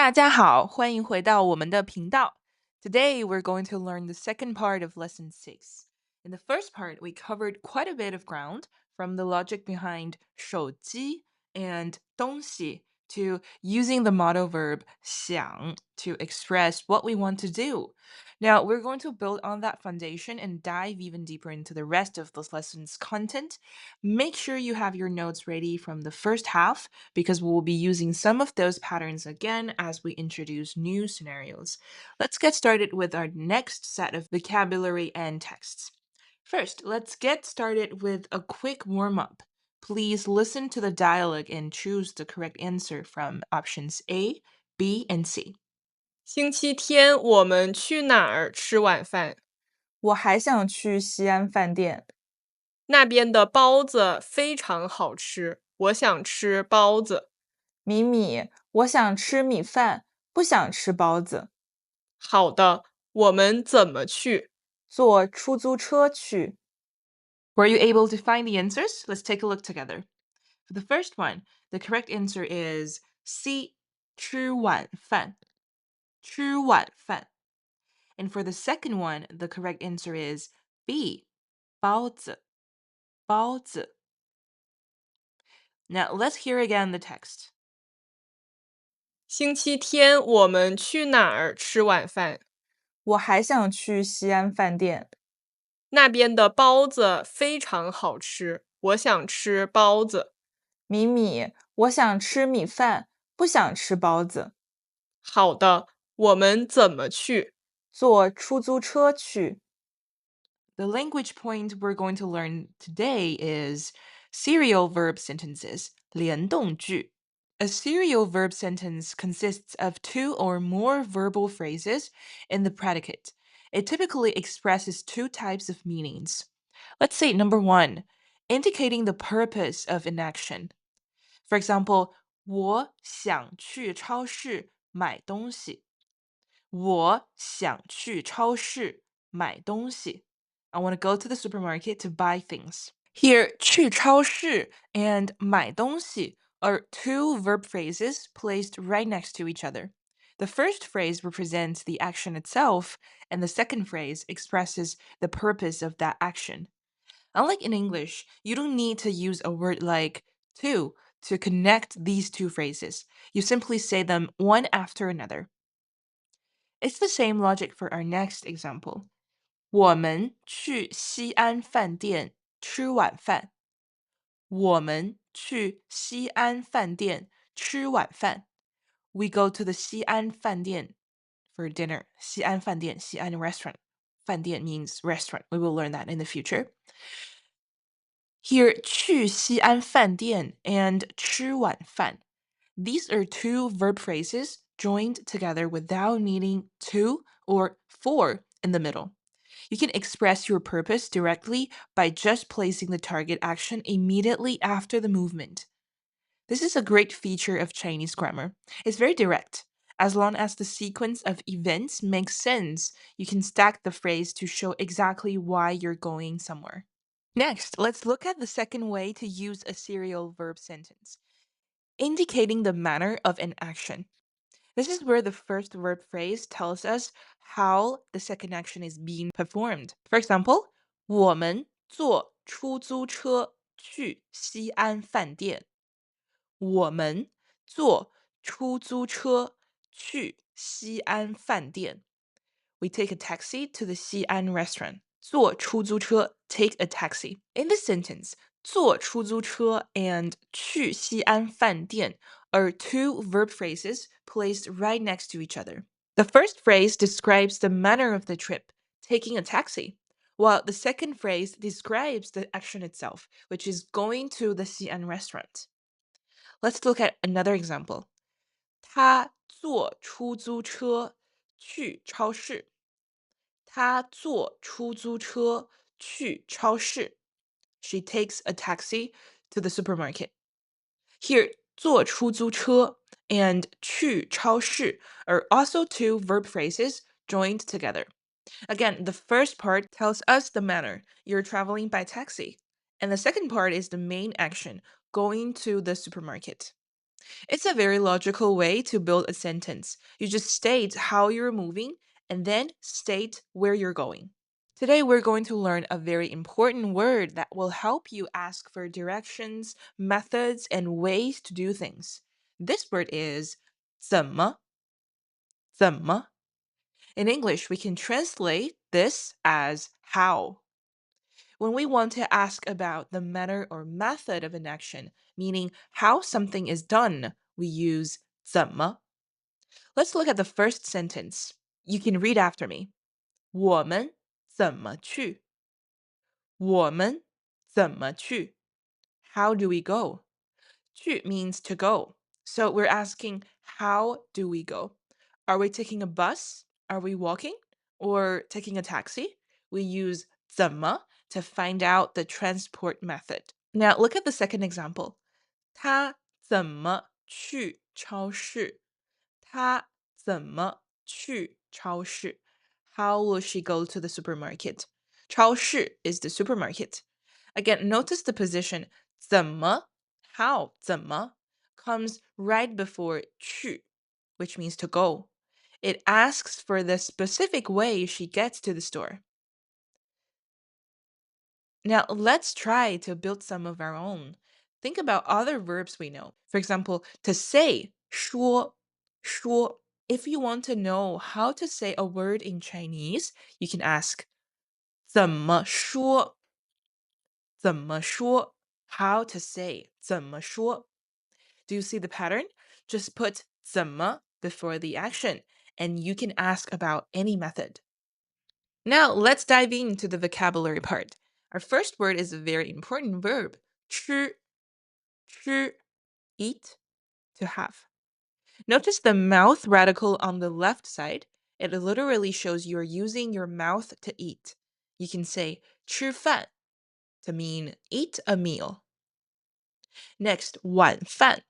大家好，欢迎回到我们的频道。Today we're going to learn the second part of lesson 6. In the first part, we covered quite a bit of ground from the logic behind 手机 and 东西 to using the modal verb 想 to express what we want to do. Now, we're going to build on that foundation and dive even deeper into the rest of this lesson's content. Make sure you have your notes ready from the first half because we'll be using some of those patterns again as we introduce new scenarios. Let's get started with our next set of vocabulary and texts. First, let's get started with a quick warm up. Please listen to the dialogue and choose the correct answer from options A, B, and C. 星期天我们去哪儿吃晚饭？我还想去西安饭店。那边的包子非常好吃，我想吃包子。米米，我想吃米饭，不想吃包子。好的，我们怎么去？坐出租车去。Were you able to find the answers? Let's take a look together. For the first one, the correct answer is C, 吃晚饭.吃晚饭. And for the second one, the correct answer is B, 包子.包子. Now let's hear again the text. 星期天我们去哪儿吃晚饭？我还想去西安饭店。那边的包子非常好吃，我想吃包子。米米，我想吃米饭，不想吃包子。好的，我们怎么去？坐出租车去。The language point we're going to learn today is serial verb sentences, 联动句. A serial verb sentence consists of two or more verbal phrases in the predicate. It typically expresses two types of meanings. Let's say number one, indicating the purpose of an action. For example, 我想去超市买东西。我想去超市买东西. I want to go to the supermarket to buy things. Here, 去超市 and 买东西 are two verb phrases placed right next to each other. The first phrase represents the action itself, and the second phrase expresses the purpose of that action. Unlike in English, you don't need to use a word like to connect these two phrases. You simply say them one after another. It's the same logic for our next example. 我们去西安饭店吃晚饭。我们去西安饭店吃晚饭. We go to the 西安饭店 for dinner. 西安饭店, 西安 restaurant. 饭店 means restaurant. We will learn that in the future. Here, 去西安饭店 and 吃晚饭. These are two verb phrases joined together without needing to or for in the middle. You can express your purpose directly by just placing the target action immediately after the movement. This is a great feature of Chinese grammar. It's very direct. As long as the sequence of events makes sense, you can stack the phrase to show exactly why you're going somewhere. Next, let's look at the second way to use a serial verb sentence, indicating the manner of an action. This is where the first verb phrase tells us how the second action is being performed. For example, 我们坐出租车去西安饭店。我们坐出租车去西安饭店. We take a taxi to the Xi'an restaurant. 坐出租车 take a taxi. In this sentence, 坐出租车 and 去西安饭店 are two verb phrases placed right next to each other. The first phrase describes the manner of the trip, taking a taxi, while the second phrase describes the action itself, which is going to the Xi'an restaurant. Let's look at another example. 他坐出租车去超市。她坐出租车去超市. She takes a taxi to the supermarket. Here, 坐出租车 and 去超市 are also two verb phrases joined together. Again, the first part tells us the manner. You're traveling by taxi. And the second part is the main action, going to the supermarket. It's a very logical way to build a sentence. You just state how you're moving and then state where you're going. Today, we're going to learn a very important word that will help you ask for directions, methods, and ways to do things. This word is 怎么,怎么. In English, we can translate this as how. When we want to ask about the manner or method of an action, meaning how something is done, we use 怎么. Let's look at the first sentence. You can read after me. 我们怎么去?我们怎么去? How do we go? 去 means to go. So we're asking, how do we go? Are we taking a bus? Are we walking? Or taking a taxi? We use 怎么 to find out the transport method. Now look at the second example. 他怎么去超市?他怎么去超市? How will she go to the supermarket? 超市 is the supermarket. Again, notice the position 怎么 how 怎么 comes right before 去, which means to go. It asks for the specific way she gets to the store. Now, let's try to build some of our own. Think about other verbs we know. For example, to say 说,说. If you want to know how to say a word in Chinese, you can ask 怎么说?怎么说? How to say 怎么说? Do you see the pattern? Just put 怎么 before the action, and you can ask about any method. Now, let's dive into the vocabulary part. Our first word is a very important verb, 吃,吃, eat, to have. Notice the mouth radical on the left side. It literally shows you're using your mouth to eat. You can say 吃饭 to mean eat a meal. Next, 晚饭,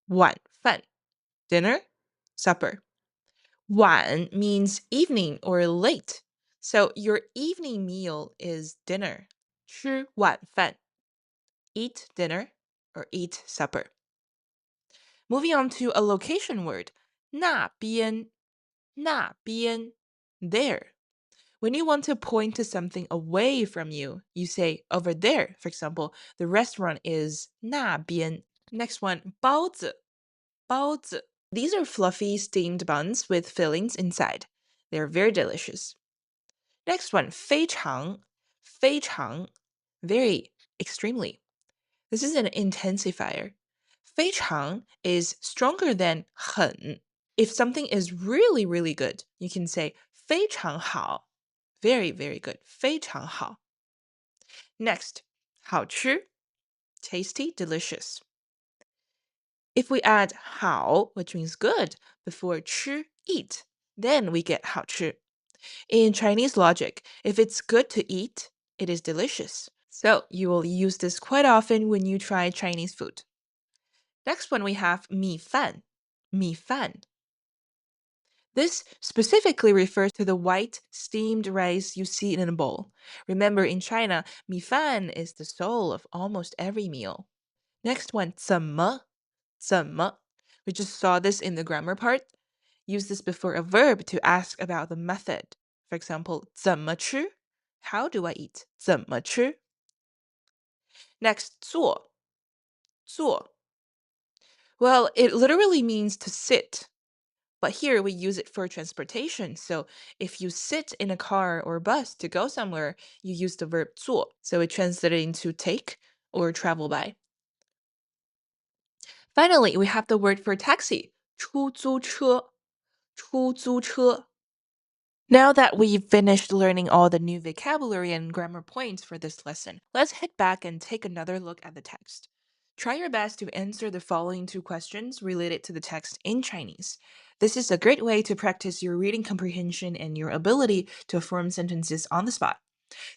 晚饭, dinner, supper. 晚 means evening or late. So your evening meal is dinner. 吃晚饭, eat dinner or eat supper. Moving on to a location word, 那边,那边, there. When you want to point to something away from you, you say over there. For example, the restaurant is 那边. Next one, 包子,包子. These are fluffy steamed buns with fillings inside. They're very delicious. Next one, 非常,非常, very, extremely. This is an intensifier. 非常 is stronger than 很. If something is really, really good, you can say 非常好. Very, very good. 非常好. Next, 好吃, tasty, delicious. If we add 好, which means good, before 吃, eat, then we get 好吃. In Chinese logic, if it's good to eat, it is delicious. So you will use this quite often when you try Chinese food. Next one we have 米饭,米饭. This specifically refers to the white steamed rice you see in a bowl. Remember, in China, 米饭 is the soul of almost every meal. Next one, 怎么,怎么. We just saw this in the grammar part. Use this before a verb to ask about the method. For example, 怎么吃? How do I eat? 怎么吃? Next, 坐,坐. Well, it literally means to sit. But here we use it for transportation. So if you sit in a car or bus to go somewhere, you use the verb 坐. So it translates into take or travel by. Finally, we have the word for taxi, 出租车,出租车. Now that we've finished learning all the new vocabulary and grammar points for this lesson, let's head back and take another look at the text. Try your best to answer the following two questions related to the text in Chinese. This is a great way to practice your reading comprehension and your ability to form sentences on the spot.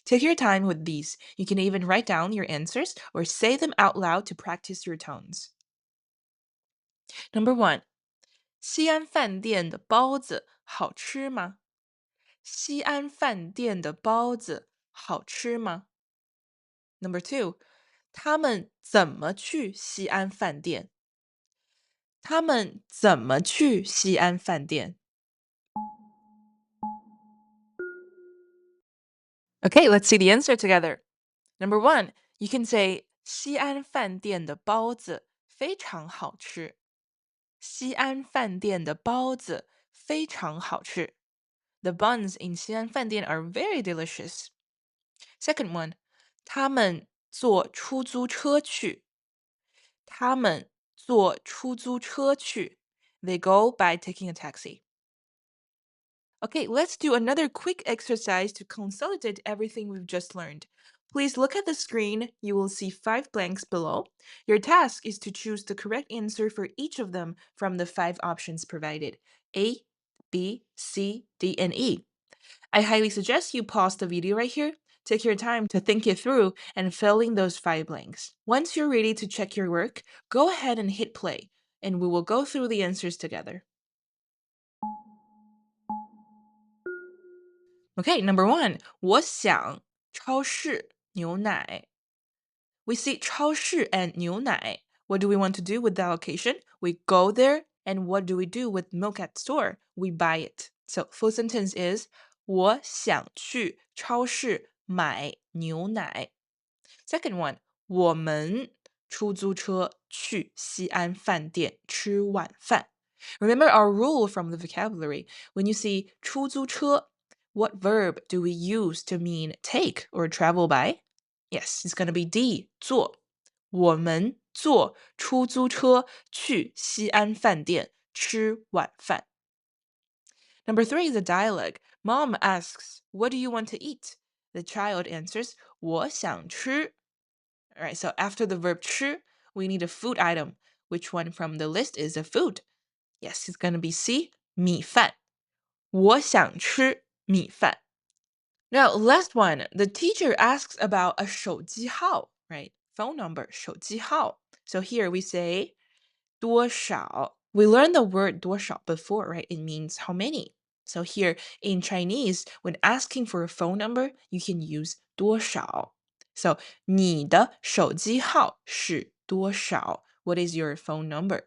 Take your time with these. You can even write down your answers or say them out loud to practice your tones. Number 1. 西安饭店的包子好吃吗?西安饭店的包子好吃吗? Number 2. 他们怎么去西安饭店?他们怎么去西安饭店？ Okay, let's see the answer together. Number 1, you can say 西安饭店的包子非常好吃。西安饭店的包子非常好吃。The buns in 西安饭店 are very delicious. Second one, 他们坐出租车去。他们坐出租车去。They go by taking a taxi. Okay, let's do another quick exercise to consolidate everything we've just learned. Please look at the screen. You will see 5 blanks below. Your task is to choose the correct answer for each of them from the 5 options provided: A, B, C, D, and E. I highly suggest you pause the video right here. Take your time to think it through and fill in those 5 blanks. Once you're ready to check your work, go ahead and hit play, and we will go through the answers together. Okay, number 1, 我想超市牛奶. We see 超市 and 牛奶. What do we want to do with the location? We go there, and what do we do with milk at store? We buy it. So full sentence is 我想去超市买牛奶. Second one, 我们出租车去西安饭店吃晚饭. Remember our rule from the vocabulary. When you see 出租车, what verb do we use to mean take or travel by? Yes, it's going to be D, 坐. 我们坐出租车去西安饭店吃晚饭. Number 3 is a dialogue. Mom asks, what do you want to eat? The child answers, 我想吃. All right, so after the verb 吃, we need a food item. Which one from the list is a food? Yes, it's going to be C, 米饭. 我想吃米饭. Now, last one. The teacher asks about a 手机号, right? Phone number, 手机号. So here we say 多少. We learned the word 多少 before, right? It means how many. So here in Chinese, when asking for a phone number, you can use 多少. So 你的手机号是多少? What is your phone number?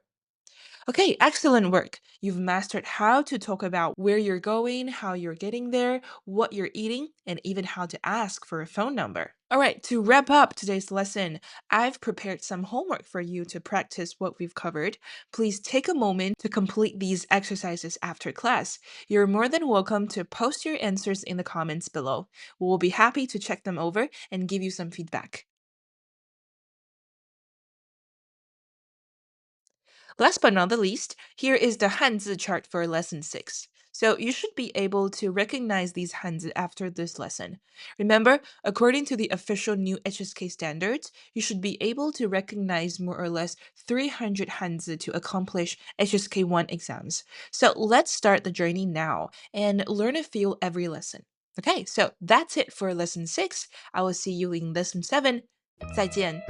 Okay, excellent work. You've mastered how to talk about where you're going, how you're getting there, what you're eating, and even how to ask for a phone number. All right, to wrap up today's lesson, I've prepared some homework for you to practice what we've covered. Please take a moment to complete these exercises after class. You're more than welcome to post your answers in the comments below. We'll be happy to check them over and give you some feedback. Last but not the least, here is the Hanzi chart for lesson 6. So you should be able to recognize these Hanzi after this lesson. Remember, according to the official new HSK standards, you should be able to recognize more or less 300 Hanzi to accomplish HSK 1 exams. So let's start the journey now and learn a few every lesson. Okay, so that's it for lesson 6. I will see you in lesson 7. 再见.